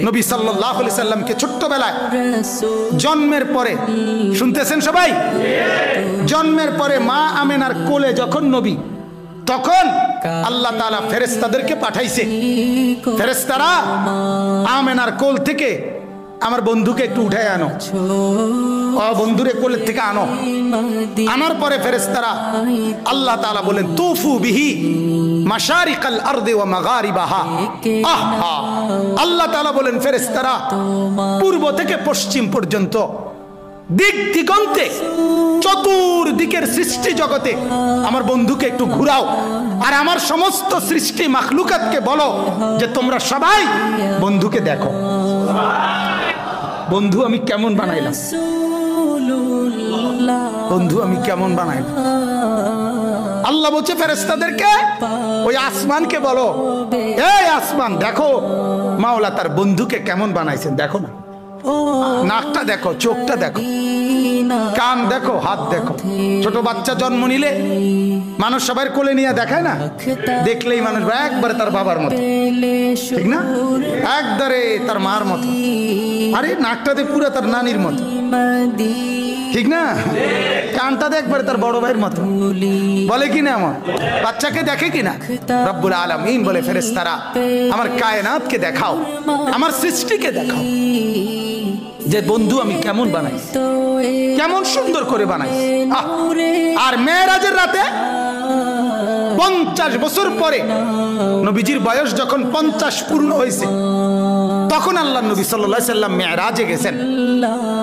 নবী সাল্লাল্লাহু আলাইহি সাল্লামকে ছোট্টবেলায় জন্মের পরে, শুনতেছেন সবাই, জন্মের পরে মা আমেনার কোলে যখন নবী, তখন আল্লাহ তাআলা ফেরেশতাদেরকে পাঠাইছে। ফেরেশতারা আমেনার কোল থেকে আমার বন্ধুকে একটু উঠায় আনো, বন্ধুরে কোলের থেকে আনো। আনার পরে ফেরেশতারা আল্লাহ তাআলা বলেন তুফু বিহি মাশারিকাল আরদি ওয়া মাগারিবাহা। আহা, আল্লাহ তাআলা বলেন ফেরেশতারা পূর্ব থেকে পশ্চিম পর্যন্ত দিক দিগন্তে চতুর্দিকের সৃষ্টি জগতে আমার বন্ধুকে একটু ঘুরাও, আর আমার সমস্ত সৃষ্টি মাখলুকাতকে বলো যে তোমরা সবাই বন্ধুকে দেখো। বন্ধু আমি কেমন বানাইলাম, বন্ধু আমি কেমন বানাইলাম। আল্লাহ বলছে ফেরেশতাদেরকে ওই আসমানকে বলো, এই আসমান দেখো মাওলা তার বন্ধুকে কেমন বানাইছেন, দেখো না, নাকটা দেখো, চোখটা দেখো, কান দেখো, হাত দেখো। ছোট বাচ্চা জন্ম নিলে মানুষ সবার কোলে নিয়ে দেখায় না, দেখলেই মানুষ একবারে তার বাবার মতো, ঠিক না, একবারে তার মার মতো, আরে নাকটাতে পুরো তার নানির মতো, ঠিক না, কানটাতে একবারে তার বড় ভাইয়ের মতো, বলে কি না, আমার বাচ্চাকে দেখে কিনা। রব্বুল আলামিন বলে ফেরেশতারা আমার কায়নাতকে দেখাও, আমার সৃষ্টিকে দেখাও যে বন্ধু আমি কেমন বানাই, কেমন সুন্দর করে বানাই। আর মেরাজের রাতে 50 বছর পরে নবীজির বয়স যখন 50 পূর্ণ হয়েছে, তখন আল্লাহ নবী সাল্লাল্লাহু আলাইহি সাল্লাম মেরাজে গেছেন।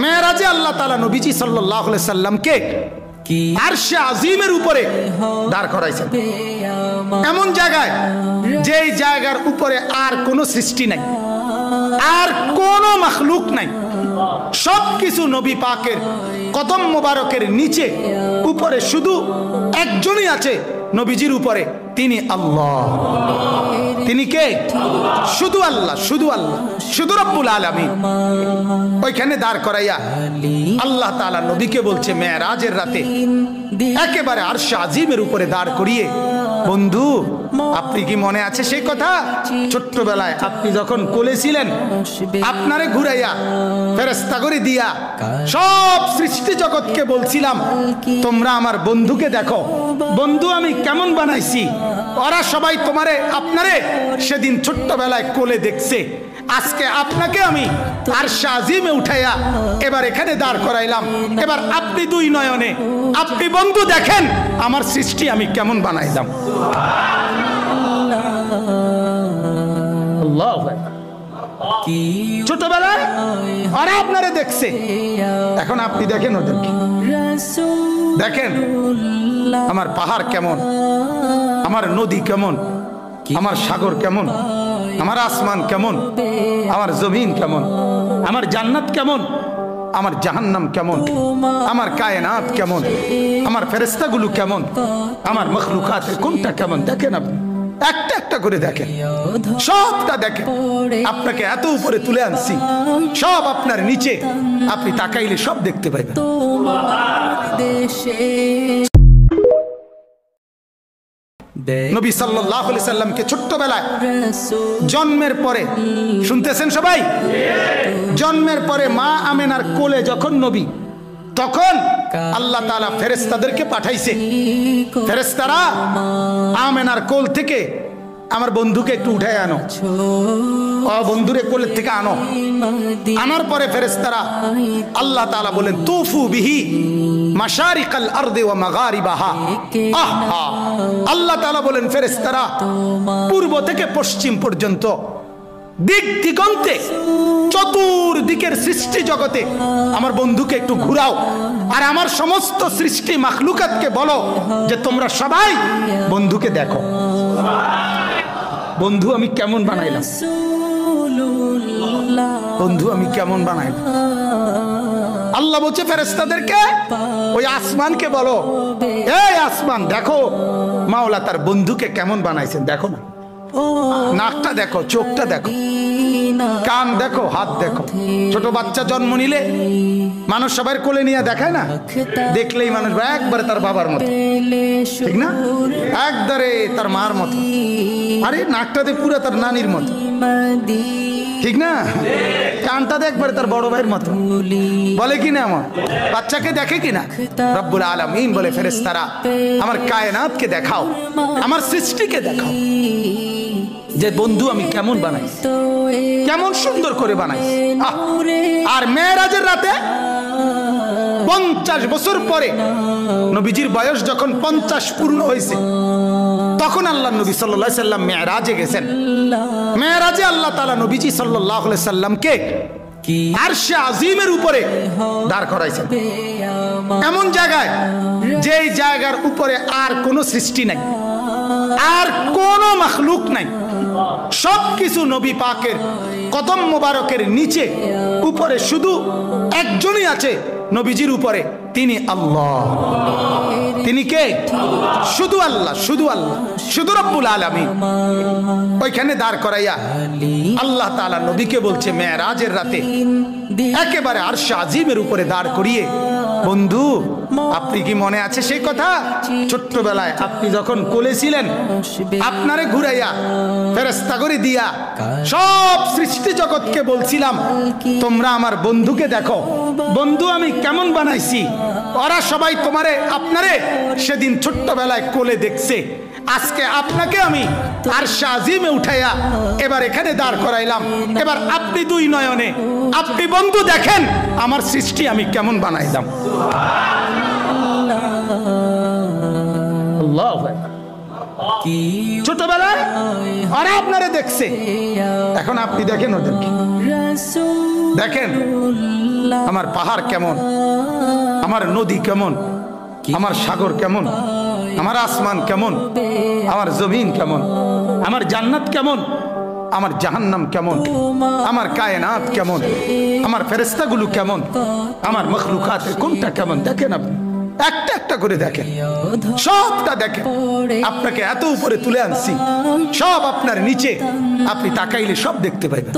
মেরাজে আল্লাহ তাআলা নবীজি সাল্লাল্লাহু আলাইহি সাল্লামকে আরশে আজিমের উপরে দাঁড় করাইছেন, এমন জায়গায় যেই জায়গার উপরে আর কোনো সৃষ্টি নাই, আর কোনো মাখলুক নাই, সবকিছু নবী পাকের কদম মোবারকের নিচে, উপরে শুধু একজনই আছে নবীজির উপরে, তিনি আল্লাহ। তিনি কে? শুধু আল্লাহ, শুধু আল্লাহ, শুধু রব্বুল আলামিন। ওইখানে দাঁড় করাইয়া আল্লাহ তাআলা নবীকে বলছে মেরাজের রাতে একেবারে আরশে আজিমের উপরে দাঁড় করিয়ে, বন্ধু আপনি কি মনে আছে সেই কথা, ছোট্টবেলায় আপনি যখন কোলে ছিলেন, আপনারে ঘুরাইয়া ফেরেশতা করে দিয়া সব সৃষ্টি জগৎকে বলছিলাম তোমরা আমার বন্ধুকে দেখো, বন্ধু আমি কেমন বানাইছি। ওরা সবাই তোমারে আপনারে সেদিন ছোট্টবেলায় কোলে দেখছে, আজকে আপনাকে আমি আরশে আজিমে উঠাইয়া এবার এখানে দাঁড় করাইলাম। এবার আপনি দুই নয়নে আপনি বন্ধু দেখেন আমার সৃষ্টি আমি কেমন বানাইলাম। ছোটবেলায় ওরা আপনারে দেখছে, এখন আপনি দেখেন ওদেরকে, দেখেন আমার পাহাড় কেমন, আমার নদী কেমন, আমার সাগর কেমন, আমার আসমান কেমন, আমার জমিন কেমন, আমার জান্নাত কেমন, আমার জাহান্নাম কেমন, আমার কায়নাত কেমন, আমার ফেরেশতাগুলো কেমন, আমার মখলুকাতের কোনটা কেমন, দেখেন আপনি একটা একটা করে দেখেন, সবটা দেখেন। আপনাকে এত উপরে তুলে আনছি, সব আপনার নিচে, আপনি তাকাইলে সব দেখতে পাইবেন। নবী সাল্লাল্লাহু আলাইহি সাল্লামকে ছোট্টবেলায় জন্মের পরে, শুনতেছেন সবাই, জন্মের পরে মা আমেনার কোলে যখন নবী, তখন আল্লাহ তাআলা ফেরেশতাদেরকে পাঠাইছে। ফেরেশতারা আমেনার কোল থেকে আমার বন্ধুকে একটু উঠায় আনো, বন্ধুরে কোলের থেকে আনো। আনার পরে ফেরেশতারা আল্লাহ তাআলা বলেন তুফু বিহি মাশারিকাল আরদি ওয়া মাগারিবাহা। আহা, আল্লাহ তাআলা বলেন ফেরেশতারা পূর্ব থেকে পশ্চিম পর্যন্ত দিক দিগন্তে চতুর্দিকের সৃষ্টি জগতে আমার বন্ধুকে একটু ঘুরাও, আর আমার সমস্ত সৃষ্টি মাখলুকাতকে বলো যে তোমরা সবাই বন্ধুকে দেখো। বন্ধু আমি কেমন বানাইলাম, বন্ধু আমি কেমন বানাইলাম। আল্লাহ বলছে ফেরেশতাদেরকে ওই আসমানকে বলো, এই আসমান দেখো মাওলা তার বন্ধুকে কেমন বানাইছেন, দেখো না, নাকটা দেখো, চোখটা দেখো, কান দেখো, হাত দেখো। ছোট বাচ্চা জন্ম নিলে মানুষ সবার কোলে নিয়ে দেখায় না, দেখলেই মানুষ একবারে তার বাবার মতো, ঠিক না, একবারে তার মার মতো, আরে নাকটাতে পুরো তার নানির মতো, ঠিক না? কানটা দেখবার তার বড় ভাইয়ের মতো, বলে কি না? আমার বাচ্চাকে দেখে কিনা? রব্বুল আলামিন বলে, ফেরেশতারা আমার কায়নাতকে দেখাও, আমার সৃষ্টিকে দেখাও যে বন্ধু আমি কেমন বানাই, কেমন সুন্দর করে বানাই। আর মেরাজের রাতে 50 বছর পরে নবীজির বয়স যখন 50 পূর্ণ হয়েছে, তখন আল্লাহ নবী সাল্লাল্লাহু আলাইহি সাল্লাম মেরাজে গেছেন। মেরাজে আল্লাহ তাআলা নবীজি সাল্লাল্লাহু আলাইহি সাল্লামকে আরশে আজিমের উপরে দাঁড় করাইছেন, এমন জায়গায় যেই জায়গার উপরে আর কোনো সৃষ্টি নাই, আর কোনো মাখলুক নাই। সবকিছু নবী পাকের কদম মোবারকের নিচে, উপরে শুধু একজনই আছে নবীজির উপরে, তিনি আল্লাহ। তিনি কে? শুধু আল্লাহ, শুধু আল্লাহ, শুধু রব্বুল আলামিন। ওইখানে দাঁড় করাইয়া আল্লাহ তাআলা নবীকে বলছে মেরাজের রাতে একেবারে আরশে আজিমের উপরে দাঁড় করিয়ে, বন্ধু আপনি কি মনে আছে সেই কথা? ছোট্টবেলায় আপনি যখন কোলে ছিলেন, আপনারে ঘুরাইয়া ফেরেশতা করে দিয়া সব সৃষ্টি জগৎকে বলছিলাম তোমরা আমার বন্ধুকে দেখো, বন্ধু আমি কেমন বানাইছি। ওরা সবাই আপনারে সেদিন ছোট্টবেলায় কোলে দেখছে, আজকে আপনাকে আমি আরশে আজিমে উঠাইয়া এবার এখানে দাঁড় করাইলাম। এবার আপনি দুই নয়নে আপনি বন্ধু দেখেন আমার সৃষ্টি আমি কেমন বানাইলাম। ছোটবেলায় ওরা আপনারে দেখছে, এখন আপনি দেখেন ওদেরকে। দেখেন আমার পাহাড় কেমন, আমার নদী কেমন, আমার সাগর কেমন, আমার আসমান কেমন, আমার জমিন কেমন, আমার জান্নাত কেমন, আমার জাহান্নাম কেমন, আমার কায়নাত কেমন, আমার ফেরেশতাগুলো কেমন, আমার মখলুকাতের কোনটা কেমন। দেখেন আপনি একটা একটা করে দেখেন, সবটা দেখেন। আপনাকে এত উপরে তুলে আনছি, সব আপনার নিচে, আপনি তাকাইলে সব দেখতে পাইবেন।